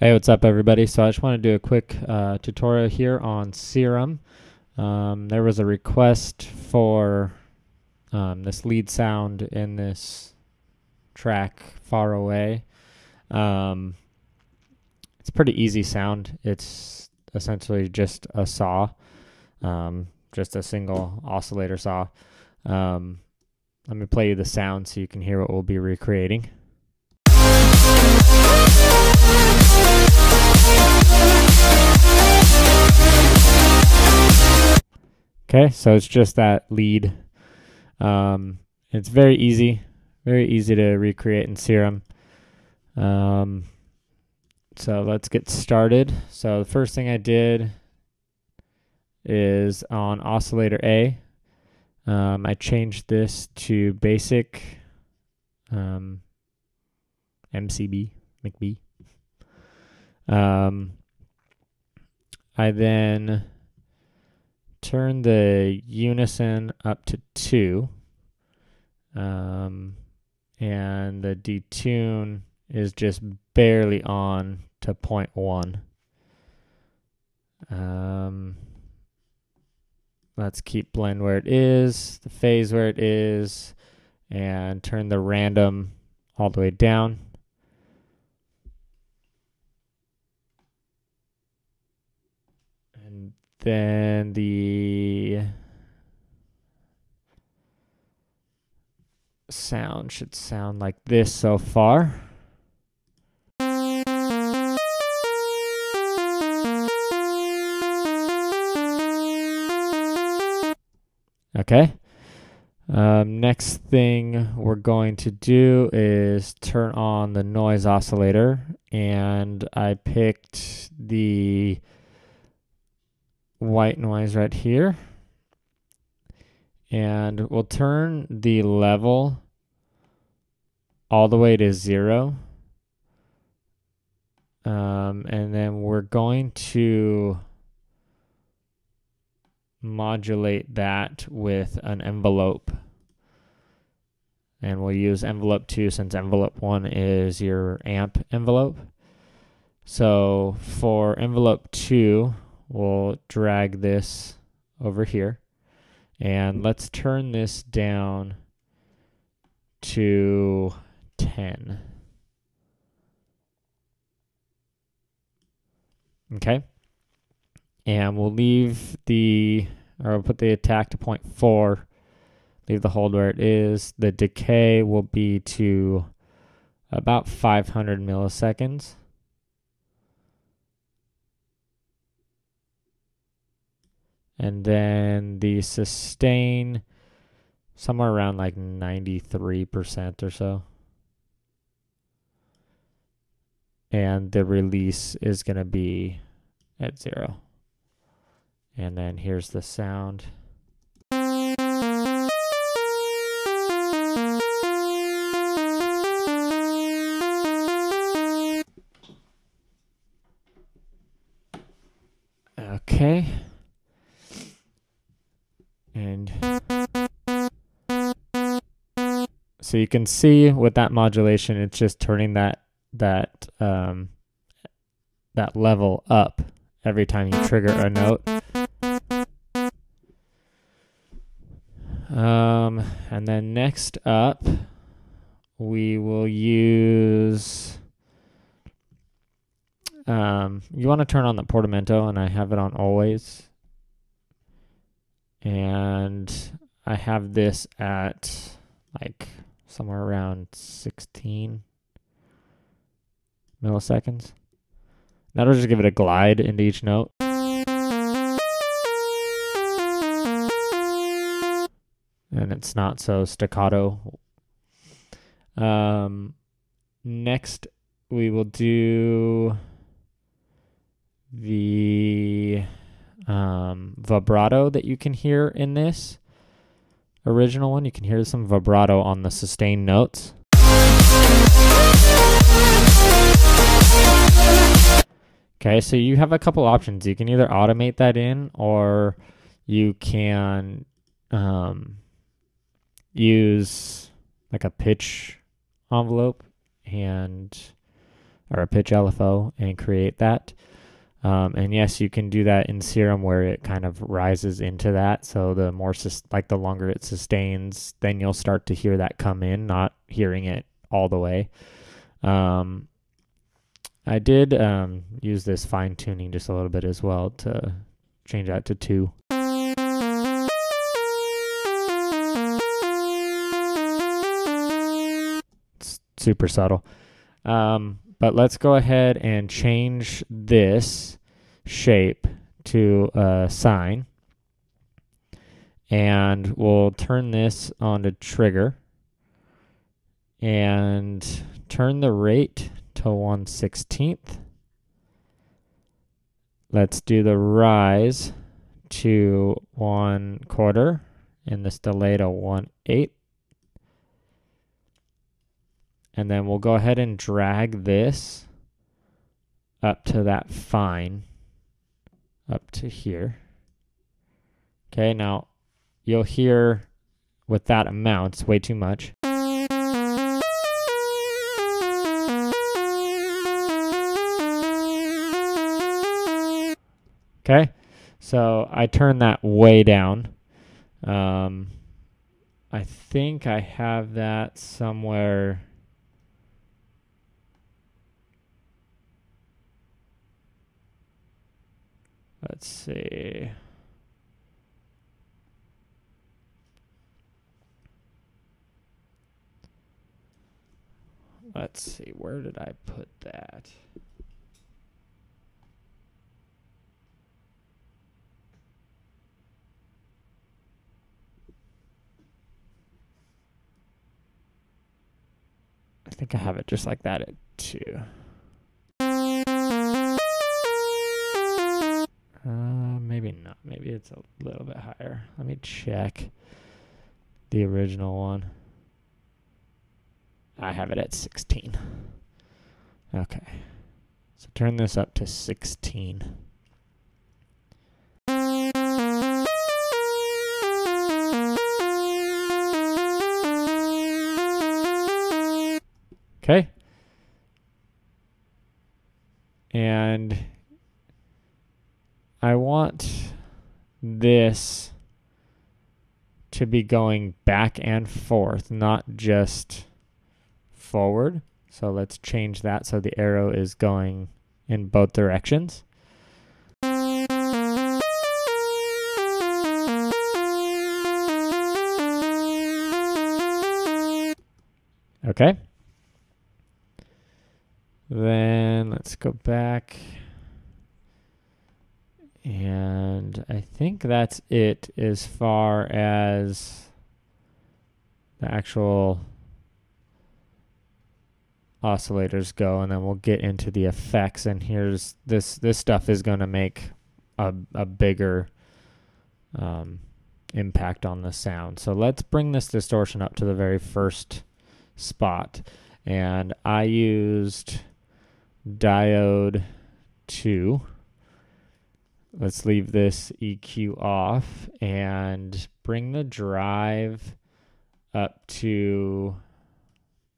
Hey, what's up, everybody? So I just want to do a quick tutorial here on Serum. There was a request for this lead sound in this track, Far Away. It's a pretty easy sound. It's essentially just a saw, just a single oscillator saw. Let me play you the sound so you can hear what we'll be recreating. Okay, so it's just that lead. It's very easy to recreate in Serum. So let's get started. So the first thing I did is on oscillator A, I changed this to basic MCB, McB. I then turn the unison up to 2, and the detune is just barely on to 0.1. Let's keep blend where it is, the phase where it is, and turn the random all the way down. And then the sound should sound like this so far. Okay. Next thing we're going to do is turn on the noise oscillator, and I picked the white noise right here, and we'll turn the level all the way to 0, and then we're going to modulate that with an envelope, and we'll use envelope 2 since envelope 1 is your amp envelope. So for envelope 2, we'll drag this over here, and let's turn this down to 10. Okay. And we'll we'll put the attack to 0.4, leave the hold where it is. The decay will be to about 500 milliseconds. And then the sustain, somewhere around like 93% or so. And the release is going to be at 0. And then here's the sound. Okay. And so you can see with that modulation, it's just turning that level up every time you trigger a note. And then next up, we will use, you want to turn on the Portamento, and I have it on always. And I have this at like somewhere around 16 milliseconds. That'll just give it a glide into each note. And it's not so staccato. Next, we will do the vibrato that you can hear in this original one. You can hear some vibrato on the sustained notes. Okay, so you have a couple options. You can either automate that in, or you can use like a pitch envelope and or a pitch LFO and create that. And yes, you can do that in Serum where it kind of rises into that. So the more, the longer it sustains, then you'll start to hear that come in, not hearing it all the way. I did use this fine tuning just a little bit as well to change that to 2. It's super subtle. But let's go ahead and change this shape to a sine. And we'll turn this on to trigger. And turn the rate to 1/16. Let's do the rise to 1/4. And this delay to 1/8. And then we'll go ahead and drag this up to that fine, up to here. Okay, now you'll hear with that amount, it's way too much. Okay, so I turn that way down. I think I have that somewhere. Let's see. Let's see, where did I put that? I think I have it just like that at 2. Maybe not. Maybe it's a little bit higher. Let me check the original one. I have it at 16. Okay. So turn this up to 16. Okay. And I want this to be going back and forth, not just forward. So let's change that so the arrow is going in both directions. Okay. Then let's go back. And I think that's it as far as the actual oscillators go, and then we'll get into the effects. And here's this stuff is going to make a bigger impact on the sound. So let's bring this distortion up to the very first spot, and I used diode 2. Let's leave this EQ off and bring the drive up to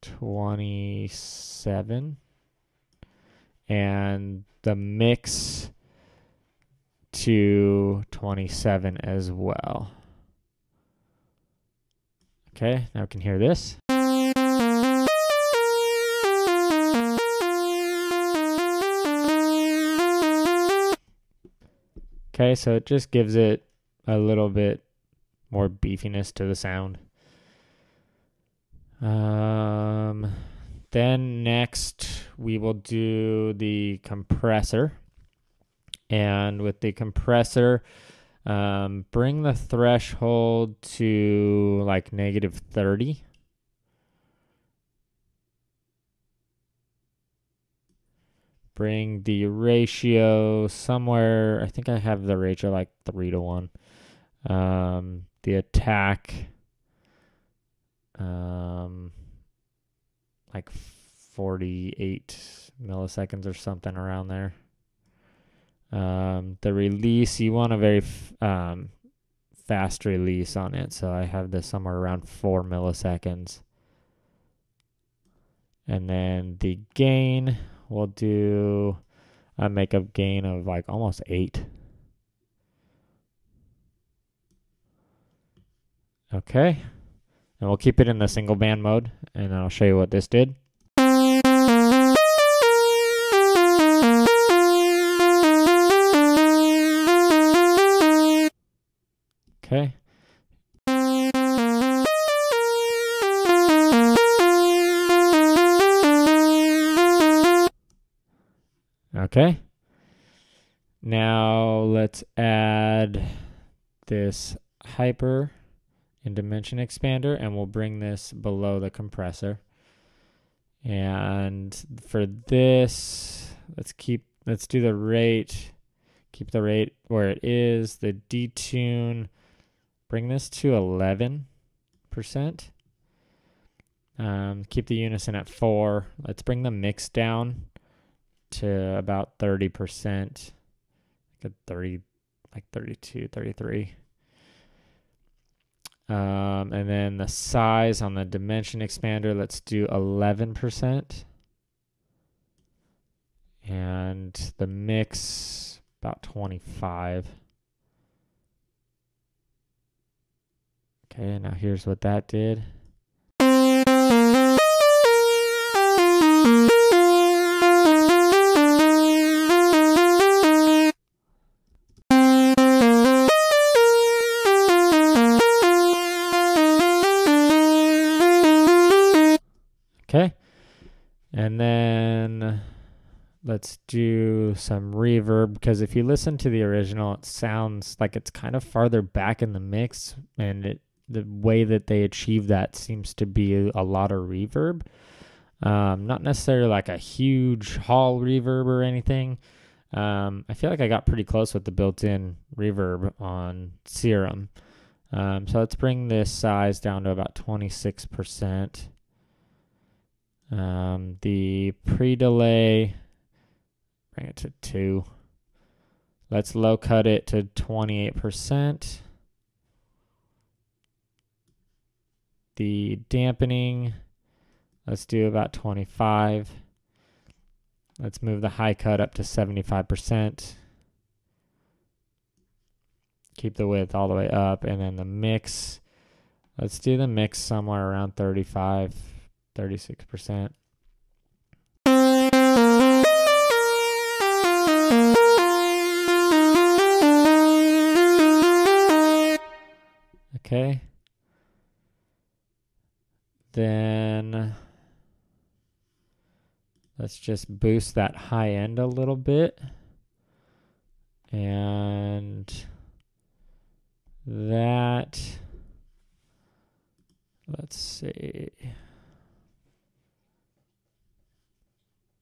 27 and the mix to 27 as well. Okay, now we can hear this. Okay, so it just gives it a little bit more beefiness to the sound. Then next we will do the compressor. And with the compressor, bring the threshold to like -30. Bring the ratio somewhere, I think I have the ratio like 3:1. The attack, like 48 milliseconds or something around there. The release, you want a very fast release on it, so I have this somewhere around 4 milliseconds. And then the gain, we'll do a makeup gain of like almost 8. Okay. And we'll keep it in the single band mode, and I'll show you what this did. Okay. Okay. Now let's add this hyper and dimension expander, and we'll bring this below the compressor. And for this, let's do the rate, keep the rate where it is. The detune, bring this to 11%. Keep the unison at 4. Let's bring the mix down to about 30%, like 32, 33. And then the size on the dimension expander, let's do 11%. And the mix, about 25. Okay, now here's what that did. Okay, and then let's do some reverb, because if you listen to the original, it sounds like it's kind of farther back in the mix, and the way that they achieve that seems to be a lot of reverb. Not necessarily like a huge hall reverb or anything. I feel like I got pretty close with the built-in reverb on Serum. So let's bring this size down to about 26%. The pre-delay, bring it to 2. Let's low cut it to 28%. The dampening, let's do about 25. Let's move the high cut up to 75%. Keep the width all the way up. And then the mix, let's do the mix somewhere around 35, 36%. Okay. Then let's just boost that high end a little bit. And that, let's see.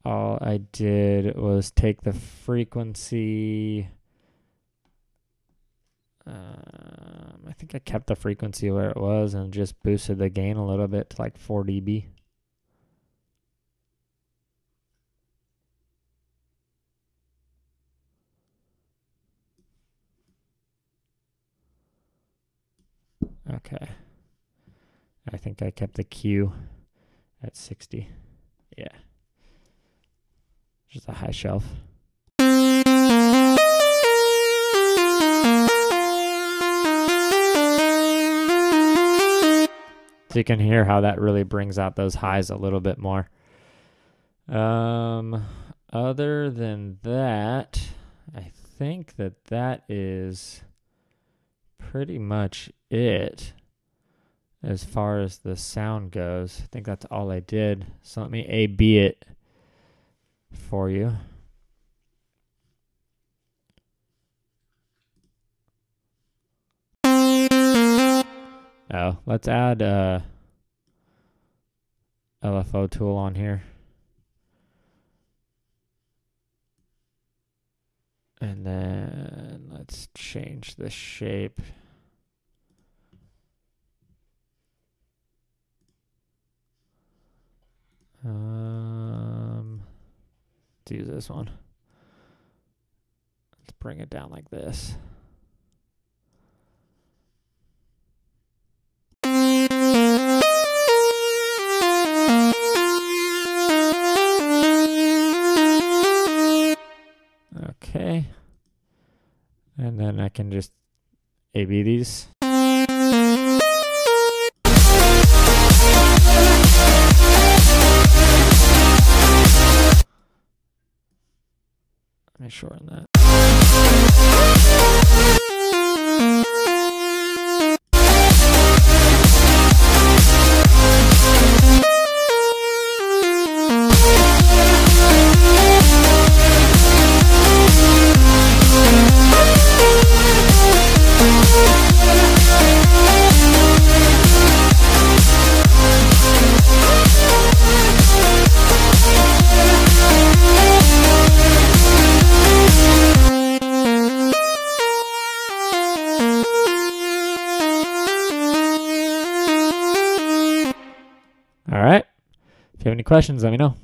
All I did was take the frequency. I think I kept the frequency where it was and just boosted the gain a little bit to like 4 dB. Okay. I think I kept the Q at 60. Yeah. Just a high shelf. So you can hear how that really brings out those highs a little bit more. Other than that, I think that is pretty much it as far as the sound goes. I think that's all I did. So let me A/B it for you. Oh, let's add a LFO tool on here. And then let's change the shape. Let's use this one. Let's bring it down like this. Okay. And then I can just A/B these. Let me shorten that. All right. If you have any questions, let me know.